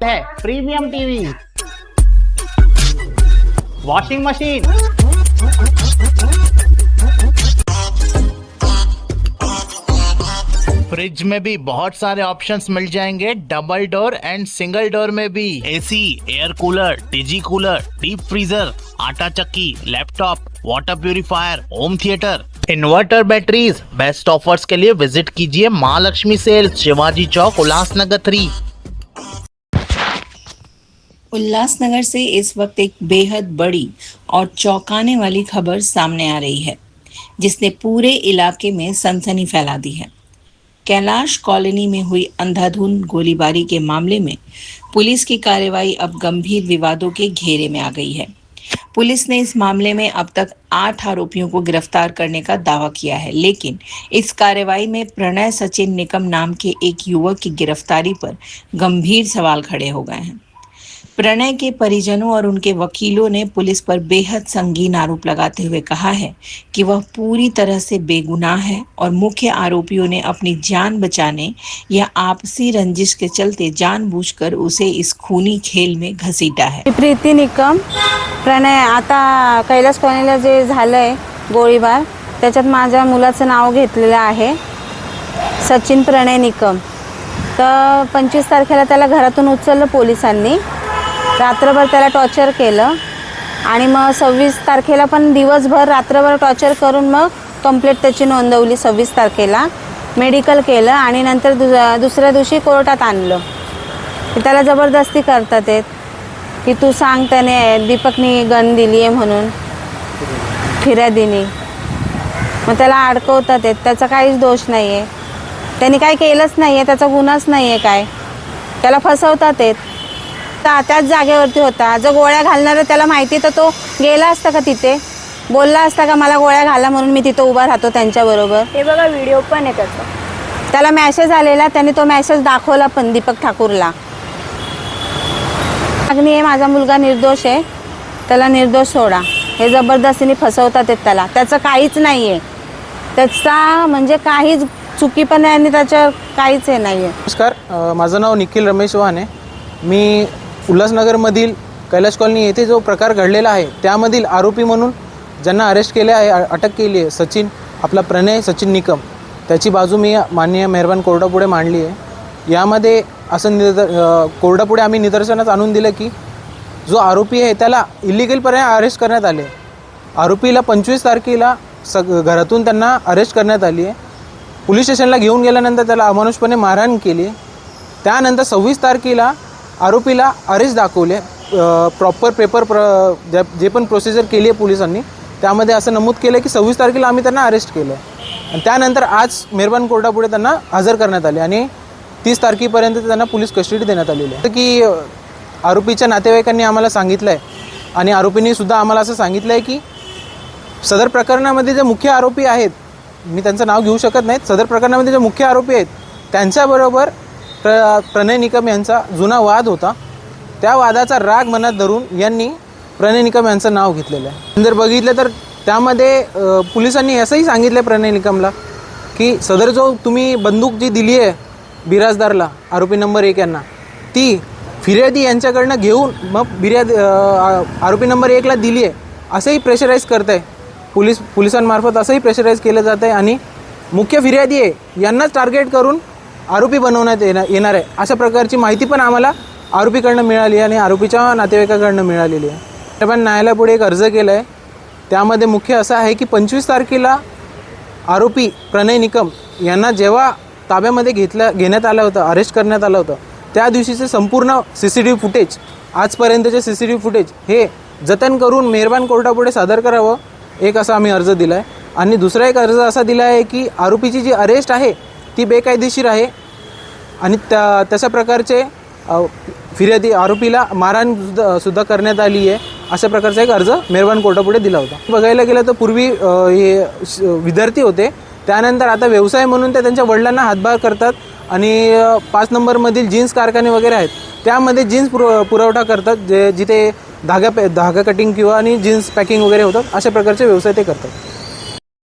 उपलब्ध है premium TV, washing machine, fridge में भी बहुत सारे ऑप्शंस मिल जाएंगे, double door and single door में भी। एसी, एयर कूलर, टीजी कूलर, डीप फ्रीजर, आटा चक्की, laptop, water purifier, home theatre, inverter, batteries. Best offers के लिए विजिट कीजिए महालक्ष्मी सेल्स, शिवाजी चौक, उल्लासनगर 3। उल्लासनगर से इस वक्त एक बेहद बड़ी और चौंकाने वाली खबर सामने आ रही है, जिसने पूरे इलाके में सनसनी फैला दी है। कैलाश कॉलोनी में हुई अंधाधुंध गोलीबारी के मामले में पुलिस की कार्रवाई अब गंभीर विवादों के घेरे में आ गई है। पुलिस ने इस मामले में अब तक 8 आरोपियों को गिरफ्तार करने का दावा किया है, लेकिन इस कार्रवाई में प्रणय सचिन निकम नाम के एक युवक की गिरफ्तारी पर गंभीर सवाल खड़े हो गए हैं। प्रणय के परिजनों और उनके वकीलों ने पुलिस पर बेहद संगीन आरोप लगाते हुए कहा है कि वह पूरी तरह से बेगुनाह है और मुख्य आरोपियों ने अपनी जान बचाने या आपसी रंजिश के चलते जानबूझकर उसे इस खूनी खेल में घसीटा है। प्रीती निकम, प्रणय, आता कैलास कॉलनीला जे झालंय गोळीबार, त्याच्यात माझ्या मुलाचं नाव घेतलेलं आहे सचिन प्रणय निकम। तर 25 तारखेला त्याला घरातून उचललं पोलिसांनी, रात्रभर त्याला टॉर्चर केलं आणि मग 26 तारखेला पण दिवसभर रात्रभर टॉर्चर करून मग कंप्लेंट त्याची नोंदवली। 26 तारखेला मेडिकल केलं आणि नंतर दुसऱ्या दिवशी कोर्टात आणलं की त्याला जबरदस्ती करतात आहेत की तू सांग त्याने दीपकनी गन दिली आहे म्हणून फिर्यादीने, मग त्याला अडकवतात आहेत। त्याचा काहीच दोष नाही आहे, त्यांनी काय केलंच नाही आहे, त्याचा गुन्हाच नाही आहे काय, त्याला फसवतात आहेत। त्याच जागेवरती होता, जो गोळ्या घालणारा त्याला माहिती तर तो गेला असता का तिथे, बोलला असता का मला गोळ्या घाला म्हणून मी तिथं उभा राहतो त्यांच्याबरोबर। हे बघा व्हिडिओ पण आहे त्याचा, त्याला मेसेज आलेला, त्याने तो मेसेज दाखवला पण दीपक ठाकूरला। मागणी आहे माझा मुलगा निर्दोष आहे, त्याला निर्दोष सोडा, हे जबरदस्तीने फसवतात आहेत त्याला, त्याचं काहीच नाही आहे, त्याचा म्हणजे काहीच चुकी पण नाही आणि त्याच्यावर काहीच हे नाही आहे। नमस्कार, माझं नाव निखिल रमेश वाहने, मी उल्हासनगरमधील कैलाश कॉलनी येथे जो प्रकार घडलेला आहे त्यामधील आरोपी म्हणून ज्यांना अरेस्ट केले आहे, अटक केली आहे, सचिन आपला प्रणय सचिन निकम, त्याची बाजू मी माननीय मेहरबान कोर्टापुढे मांडली आहे। यामध्ये असं कोर्टापुढे आम्ही निदर्शनास आणून दिलं की जो आरोपी आहे त्याला इलिगलपणे अरेस्ट करण्यात आले। आरोपीला 25 तारखेला घरातून त्यांना अरेस्ट करण्यात आली आहे। पोलीस स्टेशनला घेऊन गेल्यानंतर त्याला अमानुषपणे मारहाण केली। त्यानंतर 26 तारखेला आरोपीला अरेस्ट दाखवले, प्रॉपर पेपर जे पण प्रोसिजर केली आहे पोलिसांनी त्यामध्ये असं नमूद केलं की 26 तारखेला आम्ही त्यांना अरेस्ट केलं आणि त्यानंतर आज मेहरबान कोर्टापुढे त्यांना हजर करण्यात आले आणि 30 तारखेपर्यंत त्यांना पोलीस कस्टडी देण्यात आलेली आहे। की आरोपीच्या नातेवाईकांनी आम्हाला सांगितलं आहे आणि आरोपींनी सुद्धा आम्हाला असं सांगितलं आहे की सदर प्रकरणामध्ये जे मुख्य आरोपी आहेत, मी त्यांचं नाव घेऊ शकत नाहीत, सदर प्रकरणामध्ये जे मुख्य आरोपी आहेत त्यांच्याबरोबर प्रणय निकम यांचा जुना वाद होता। त्या वादाचा राग मनात धरून यांनी प्रणय निकम यांचं नाव घेतलेलं आहे। जर बघितलं तर त्यामध्ये पोलिसांनी असंही सांगितलं प्रणय निकमला की सदर जो तुम्ही बंदूक जी दिली आहे बिराजदारला, आरोपी नंबर 1 यांना, ती फिर्यादी यांच्याकडनं घेऊन मग आरोपी नंबर 1ला दिली आहे असंही प्रेशराईज करत आहे पोलिसांमार्फत, असंही प्रेशराईज केलं जात आहे आणि मुख्य फिर्यादी आहे यांनाच टार्गेट करून आरोपी बनवण्यात येणार आहे अशा प्रकारची माहिती पण आम्हाला आरोपीकडनं मिळाली आणि आरोपीच्या नातेवाईकाकडनं मिळालेली आहे। पण न्यायालयापुढे एक अर्ज केला आहे, त्यामध्ये मुख्य असं आहे की 25 तारखेला आरोपी प्रणय निकम यांना जेव्हा ताब्यामध्ये घेण्यात आलं होतं, अरेस्ट करण्यात आलं होतं, त्या दिवशीचे संपूर्ण CCTV फुटेज, आजपर्यंतचे CCTV फुटेज हे जतन करून मेहरबान कोर्टापुढे सादर करावं, एक असा आम्ही अर्ज दिला आहे। आणि दुसरा एक अर्ज असा दिला आहे की आरोपीची जी अरेस्ट आहे ती बेकायदेशीर आहे आणि तशा प्रकारचे फिर्यादी आरोपीला मारहाण सुद्धा करण्यात आली आहे, अशा प्रकारचा एक अर्ज मेहरबान कोर्टापुढे दिला होता। बघायला गेलं तर पूर्वी हे विद्यार्थी होते, त्यानंतर आता व्यवसाय म्हणून ते त्यांच्या वडिलांना हातभार करतात आणि 5 नंबरमधील जीन्स कारखाने वगैरे आहेत त्यामध्ये जीन्स पुरवठा करतात, जिथे धागा कटिंग किंवा आणि जीन्स पॅकिंग वगैरे होतात, अशा प्रकारचे व्यवसाय ते करतात।